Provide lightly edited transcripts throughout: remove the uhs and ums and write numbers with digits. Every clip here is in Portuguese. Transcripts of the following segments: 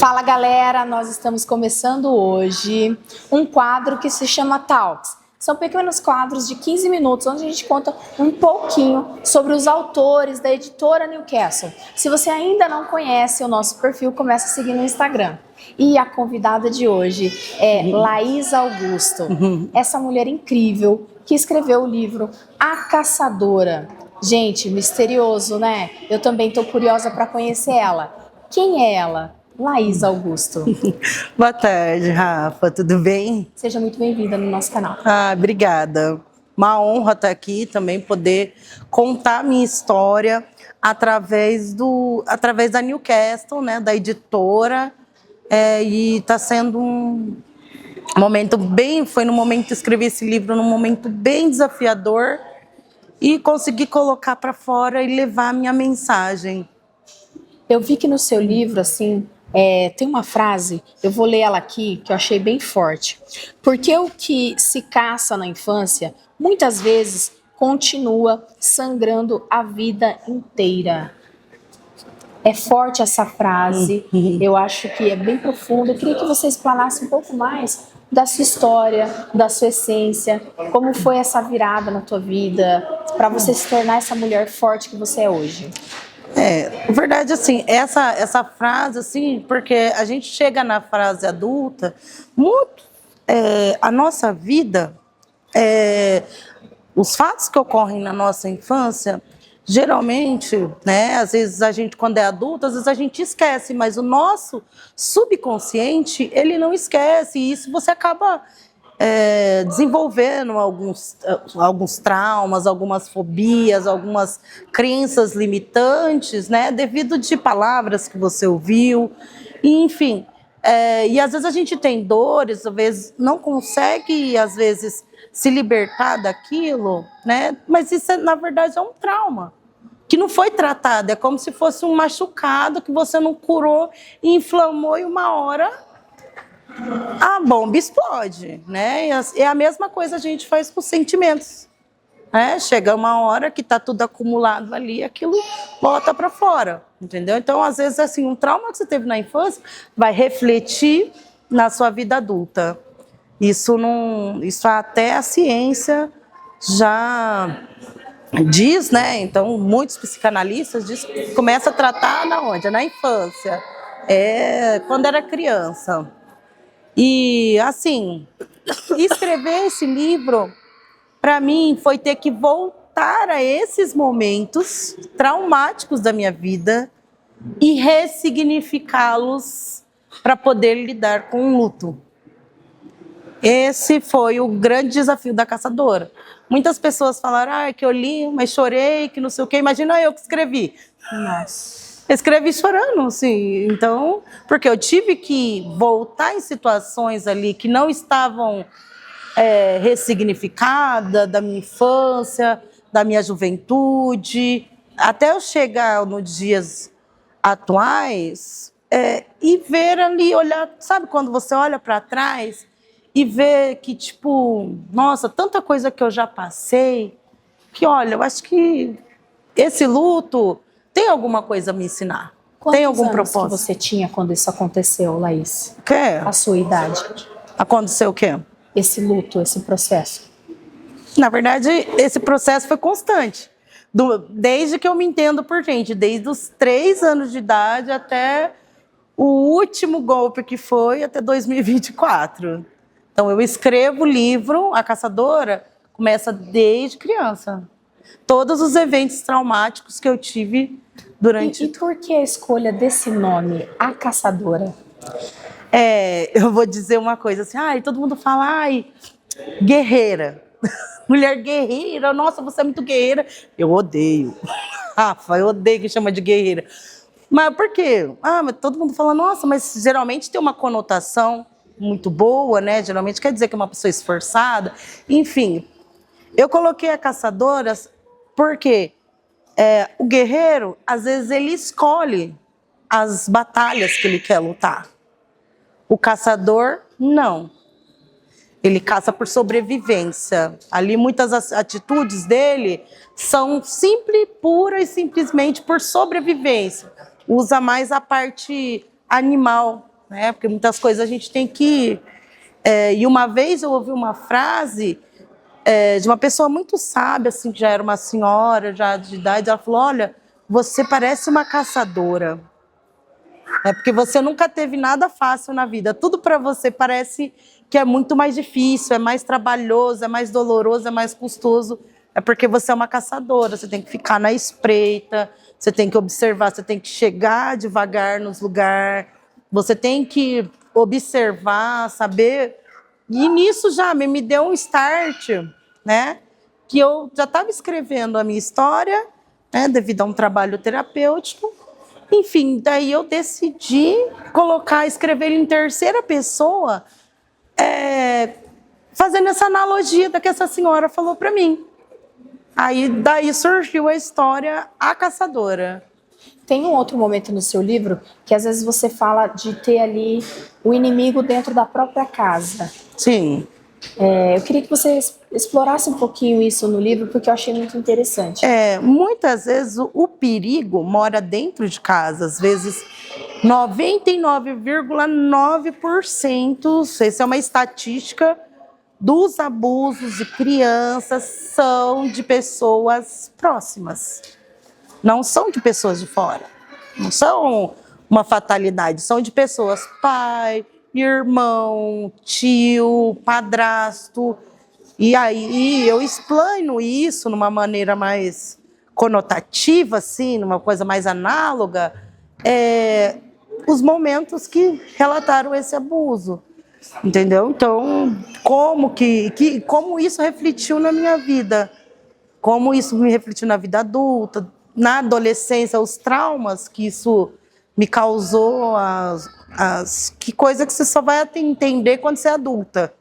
Fala galera, nós estamos começando hoje um quadro que se chama Talks. São pequenos quadros de 15 minutos onde a gente conta um pouquinho sobre os autores da editora Newcastle. Se você ainda não conhece o nosso perfil, comece a seguir no Instagram. E a convidada de hoje é Laís Augusto, essa mulher incrível que escreveu o livro A Caçadora. Gente, misterioso, né? Eu também estou curiosa para conhecer ela. Quem é ela? Laís Augusto. Boa tarde, Rafa, tudo bem? Seja muito bem-vinda no nosso canal. Obrigada. Uma honra estar aqui também, poder contar a minha história através da Newcastle, né, da editora, e está sendo um momento foi no momento que escrevi esse livro, num momento bem desafiador, e consegui colocar para fora e levar a minha mensagem. Eu vi que no seu livro, assim, tem uma frase, eu vou ler ela aqui, que eu achei bem forte. Porque o que se caça na infância, muitas vezes, continua sangrando a vida inteira. É forte essa frase, eu acho que é bem profunda. Eu queria que você explanasse um pouco mais da sua história, da sua essência, como foi essa virada na tua vida, para você se tornar essa mulher forte que você é hoje. Na verdade, assim, essa frase, assim, porque a gente chega na fase adulta, a nossa vida, os fatos que ocorrem na nossa infância, geralmente, né, às vezes a gente, quando é adulto, às vezes a gente esquece, mas o nosso subconsciente, ele não esquece, e isso você acaba desenvolvendo alguns traumas, algumas fobias, algumas crenças limitantes, né, devido de palavras que você ouviu, e, enfim. E às vezes a gente tem dores, às vezes não consegue, às vezes, se libertar daquilo, né, mas isso, na verdade, é um trauma que não foi tratado, é como se fosse um machucado que você não curou, inflamou e uma hora a bomba explode, né? E a mesma coisa a gente faz com os sentimentos, né? Chega uma hora que está tudo acumulado ali, aquilo bota para fora, entendeu? Então, às vezes, assim, um trauma que você teve na infância vai refletir na sua vida adulta. Isso até a ciência já diz, né? Então, muitos psicanalistas começam a tratar na onde? Na infância, quando era criança. E, assim, escrever esse livro, para mim, foi ter que voltar a esses momentos traumáticos da minha vida e ressignificá-los para poder lidar com o luto. Esse foi o grande desafio da Caçadora. Muitas pessoas falaram que eu li, mas chorei, que não sei o quê. Imagina eu que escrevi. Nossa. Escrevi chorando, sim. Então, porque eu tive que voltar em situações ali que não estavam ressignificadas, da minha infância, da minha juventude, até eu chegar nos dias atuais e ver ali, olhar, sabe quando você olha para trás e vê que, tipo, nossa, tanta coisa que eu já passei, que, olha, eu acho que esse luto tem alguma coisa a me ensinar. Tem algum propósito. Quantos anos que você tinha quando isso aconteceu, Laís? O quê? A sua idade. Aconteceu o quê? Esse luto, esse processo. Na verdade, esse processo foi constante. Desde que eu me entendo por gente, desde os 3 anos de idade até o último golpe que foi até 2024. Então, eu escrevo o livro, A Caçadora, começa desde criança. Todos os eventos traumáticos que eu tive durante... E por que a escolha desse nome, A Caçadora? Eu vou dizer uma coisa assim, todo mundo fala, guerreira. Mulher guerreira, nossa, você é muito guerreira. Eu odeio. Rafa, eu odeio que chama de guerreira. Mas por quê? Mas todo mundo fala, nossa, mas geralmente tem uma conotação muito boa, né? Geralmente quer dizer que é uma pessoa esforçada. Enfim, eu coloquei a Caçadora porque o guerreiro, às vezes, ele escolhe as batalhas que ele quer lutar. O caçador, não. Ele caça por sobrevivência. Ali, muitas atitudes dele são pura e simplesmente por sobrevivência. Usa mais a parte animal né? Porque muitas coisas a gente tem que... e uma vez eu ouvi uma frase de uma pessoa muito sábia, assim, que já era uma senhora já de idade, ela falou, olha, você parece uma caçadora. Porque você nunca teve nada fácil na vida. Tudo para você parece que é muito mais difícil, é mais trabalhoso, é mais doloroso, é mais custoso. É porque você é uma caçadora, você tem que ficar na espreita, você tem que observar, você tem que chegar devagar nos lugares, você tem que observar, saber. E nisso já me deu um start, né? Que eu já estava escrevendo a minha história, né, devido a um trabalho terapêutico. Enfim, daí eu decidi escrever ele em terceira pessoa, fazendo essa analogia da que essa senhora falou para mim. Aí daí surgiu a história A Caçadora. Tem um outro momento no seu livro que às vezes você fala de ter ali o inimigo dentro da própria casa. Sim. Eu queria que você explorasse um pouquinho isso no livro, porque eu achei muito interessante. Muitas vezes o perigo mora dentro de casa, às vezes 99,9%, essa é uma estatística, dos abusos de crianças são de pessoas próximas. Não são de pessoas de fora. Não são uma fatalidade, são de pessoas, pai, irmão, tio, padrasto. E aí eu explano isso numa maneira mais conotativa, assim, numa coisa mais análoga, os momentos que relataram esse abuso. Entendeu? Então, como isso refletiu na minha vida, como isso me refletiu na vida adulta, na adolescência, os traumas que isso me causou, que coisa que você só vai entender quando você é adulta.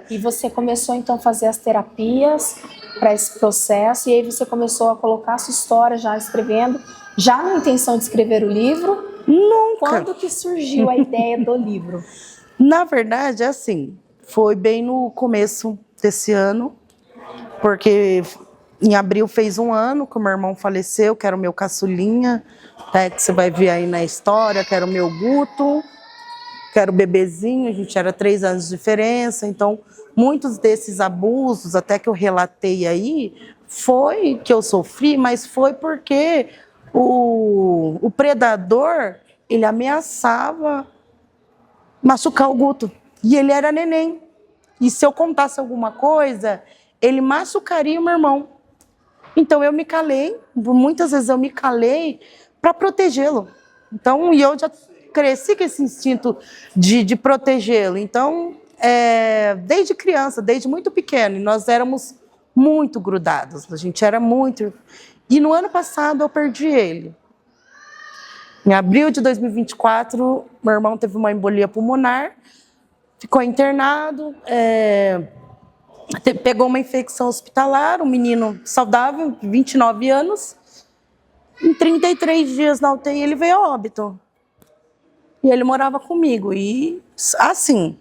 E você começou então a fazer as terapias para esse processo, e aí você começou a colocar a sua história já escrevendo, já na intenção de escrever o livro? Nunca. Quando que surgiu a ideia do livro? Na verdade, assim, foi bem no começo desse ano, porque em abril fez 1 ano que o meu irmão faleceu, que era o meu caçulinha, né, que você vai ver aí na história, que era o meu Guto, que era o bebezinho, a gente era 3 anos de diferença, então muitos desses abusos, até que eu relatei aí, foi que eu sofri, mas foi porque o predador, ele ameaçava machucar o Guto. E ele era neném. E se eu contasse alguma coisa, ele machucaria o meu irmão. Então eu me calei, muitas vezes eu me calei para protegê-lo. Então, e eu já cresci com esse instinto de protegê-lo. Então, desde criança, desde muito pequeno, e nós éramos muito grudados. A gente era muito... E no ano passado eu perdi ele. Em abril de 2024, meu irmão teve uma embolia pulmonar, ficou internado, pegou uma infecção hospitalar, um menino saudável, 29 anos. Em 33 dias na UTI ele veio a óbito. E ele morava comigo, e assim,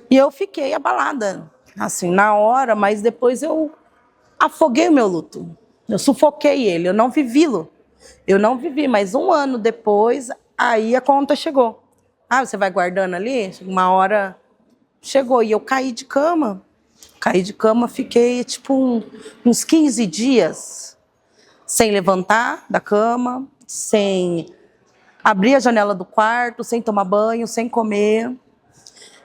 e eu fiquei abalada, assim, na hora, mas depois eu afoguei o meu luto. Eu sufoquei ele, eu não vivi-lo. Eu não vivi, mas 1 ano depois, aí a conta chegou. Ah, você vai guardando ali? Uma hora chegou e eu caí de cama. Fiquei tipo uns 15 dias sem levantar da cama, sem abrir a janela do quarto, sem tomar banho, sem comer.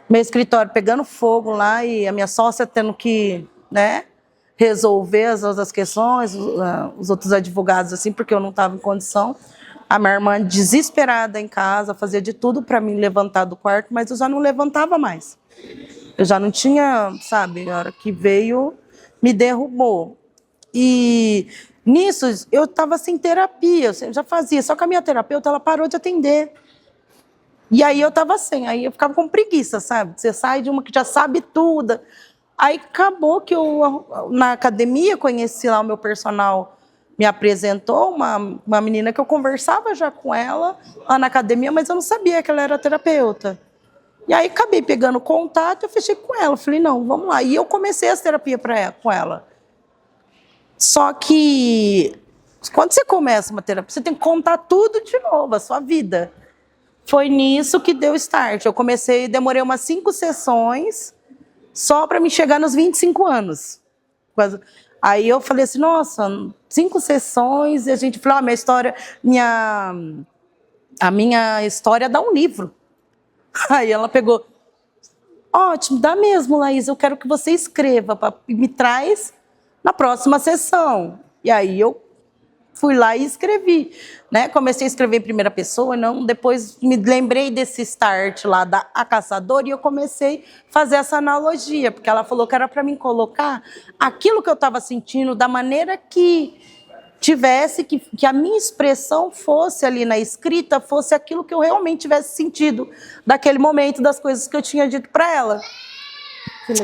Meu escritório pegando fogo lá e a minha sócia tendo que, né, resolver as outras questões, os outros advogados, assim, porque eu não estava em condição. A minha irmã desesperada em casa, fazia de tudo para me levantar do quarto, mas eu já não levantava mais. Eu já não tinha, sabe, a hora que veio, me derrubou. E nisso, eu estava sem terapia, eu já fazia, só que a minha terapeuta, ela parou de atender. E aí eu estava sem, aí eu ficava com preguiça, sabe? Você sai de uma que já sabe tudo. Aí acabou que eu, na academia, conheci lá o meu personal, me apresentou uma menina que eu conversava já com ela lá na academia, mas eu não sabia que ela era terapeuta. E aí acabei pegando contato, eu fechei com ela, falei, não, vamos lá. E eu comecei as terapias com ela. Só que quando você começa uma terapia, você tem que contar tudo de novo, a sua vida. foi nisso que deu start. Eu demorei umas 5 sessões só para me chegar nos 25 anos. Aí eu falei assim, nossa, 5 sessões, e a gente falou, a minha história dá um livro. Aí ela pegou, ótimo, dá mesmo, Laís, eu quero que você escreva, me traz na próxima sessão. E aí eu fui lá e escrevi, né? Comecei a escrever em primeira pessoa, depois me lembrei desse start lá da A Caçadora e eu comecei a fazer essa analogia, porque ela falou que era para mim colocar aquilo que eu estava sentindo da maneira que tivesse, que a minha expressão fosse ali na escrita, fosse aquilo que eu realmente tivesse sentido daquele momento, das coisas que eu tinha dito para ela.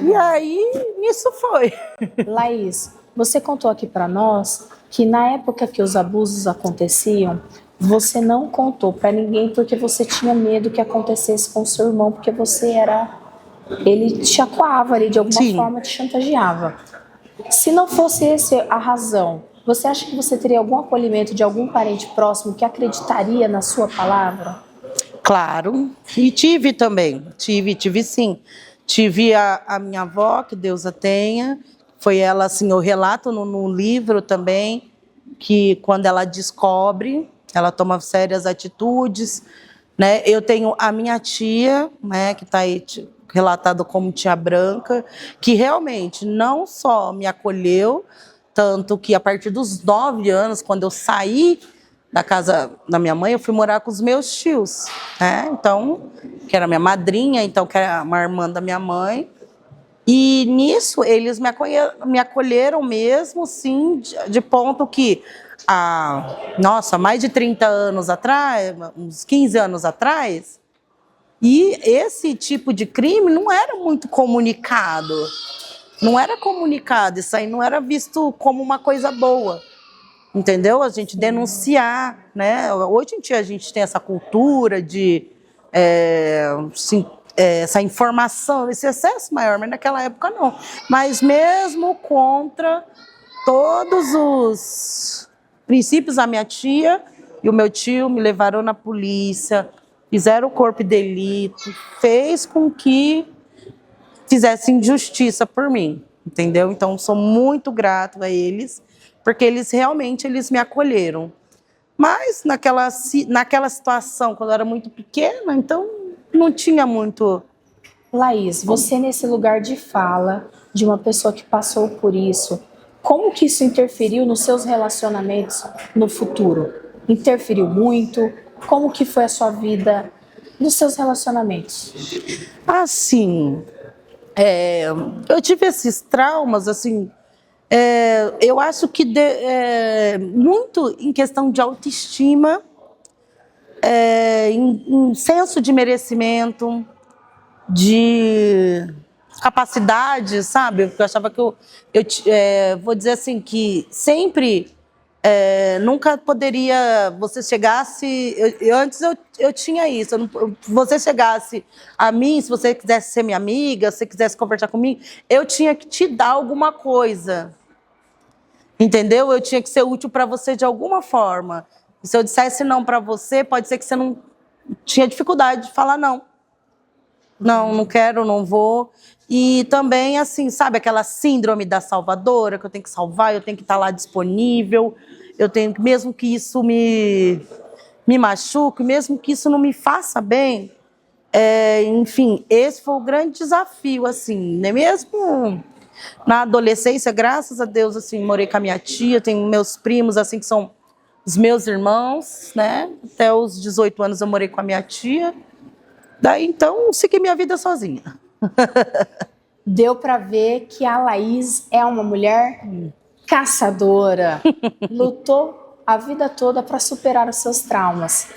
E aí, nisso foi. Laís, você contou aqui para nós que na época que os abusos aconteciam, você não contou para ninguém porque você tinha medo que acontecesse com seu irmão, porque ele te acuava ali, de alguma forma te chantageava. Se não fosse essa a razão, você acha que você teria algum acolhimento de algum parente próximo que acreditaria na sua palavra? Claro, e tive também, tive sim. Tive a minha avó, que Deus a tenha, foi ela, assim, eu relato no livro também, que quando ela descobre, ela toma sérias atitudes, né? Eu tenho a minha tia, né, que está aí relatado como tia Branca, que realmente não só me acolheu, tanto que a partir dos 9 anos, quando eu saí da casa da minha mãe, eu fui morar com os meus tios, né? Então, que era minha madrinha, então que era uma irmã da minha mãe. E nisso eles me acolheram mesmo, sim, de ponto que, mais de 30 anos atrás, uns 15 anos atrás, e esse tipo de crime não era muito comunicado. Não era comunicado, isso aí não era visto como uma coisa boa. Entendeu? A gente denunciar, né? Hoje em dia a gente tem essa cultura de essa informação, esse acesso maior, mas naquela época não. Mas mesmo contra todos os princípios, a minha tia e o meu tio me levaram na polícia, fizeram o corpo de delito, fez com que fizessem justiça por mim, entendeu? Então sou muito grato a eles, porque eles me acolheram. Mas naquela situação, quando eu era muito pequena, então não tinha muito... Laís, você nesse lugar de fala, de uma pessoa que passou por isso, como que isso interferiu nos seus relacionamentos no futuro? Interferiu muito? Como que foi a sua vida nos seus relacionamentos? Assim, eu tive esses traumas, assim... eu acho que muito em questão de autoestima, em senso de merecimento, de capacidade, sabe? Porque eu achava que vou dizer assim, que sempre, nunca poderia, você chegasse, antes eu tinha isso, você chegasse a mim, se você quisesse ser minha amiga, se você quisesse conversar comigo, eu tinha que te dar alguma coisa. Entendeu? Eu tinha que ser útil para você de alguma forma. E se eu dissesse não para você, pode ser que você não tinha dificuldade de falar não. Não quero, não vou. E também, assim, sabe, aquela síndrome da salvadora, que eu tenho que salvar, eu tenho que estar lá disponível, eu tenho, mesmo que isso me machuque, mesmo que isso não me faça bem. Enfim, esse foi o grande desafio, assim, né? Mesmo... Na adolescência, graças a Deus, assim, morei com a minha tia, tenho meus primos, assim, que são os meus irmãos, né? Até os 18 anos eu morei com a minha tia. Daí, então, segui minha vida sozinha. Deu para ver que a Laís é uma mulher caçadora. Lutou a vida toda para superar os seus traumas.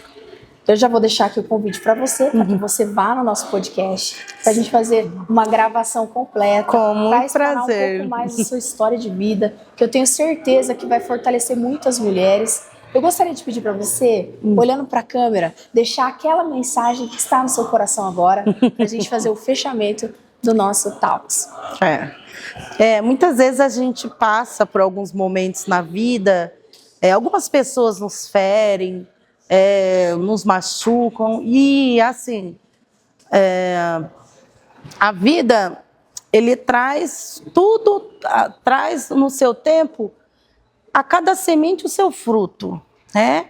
Eu já vou deixar aqui o convite para você, para que você vá no nosso podcast, para a gente fazer uma gravação completa. Com muito prazer. prazer. Um pouco mais da sua história de vida, que eu tenho certeza que vai fortalecer muitas mulheres. Eu gostaria de pedir para você, olhando para a câmera, deixar aquela mensagem que está no seu coração agora, para a gente fazer o fechamento do nosso Talks. Muitas vezes a gente passa por alguns momentos na vida, algumas pessoas nos ferem, nos machucam. E assim, a vida, ele traz tudo, traz no seu tempo, a cada semente o seu fruto, né?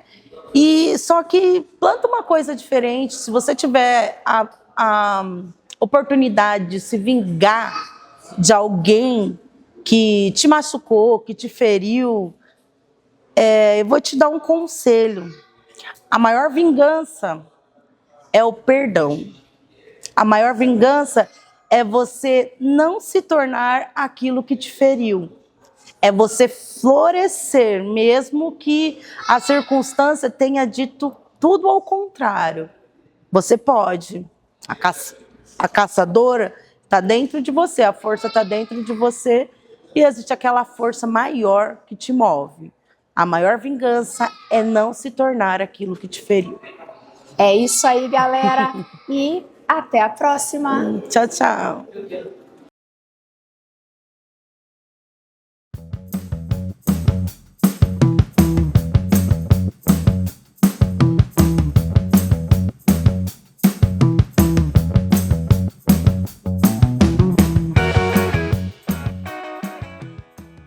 E só que planta uma coisa diferente. Se você tiver a oportunidade de se vingar de alguém que te machucou, que te feriu, eu vou te dar um conselho. A maior vingança é o perdão. A maior vingança é você não se tornar aquilo que te feriu. É você florescer, mesmo que a circunstância tenha dito tudo ao contrário. Você pode. A caçadora está dentro de você, a força está dentro de você, e existe aquela força maior que te move. A maior vingança é não se tornar aquilo que te feriu. É isso aí, galera. E até a próxima. Tchau, tchau.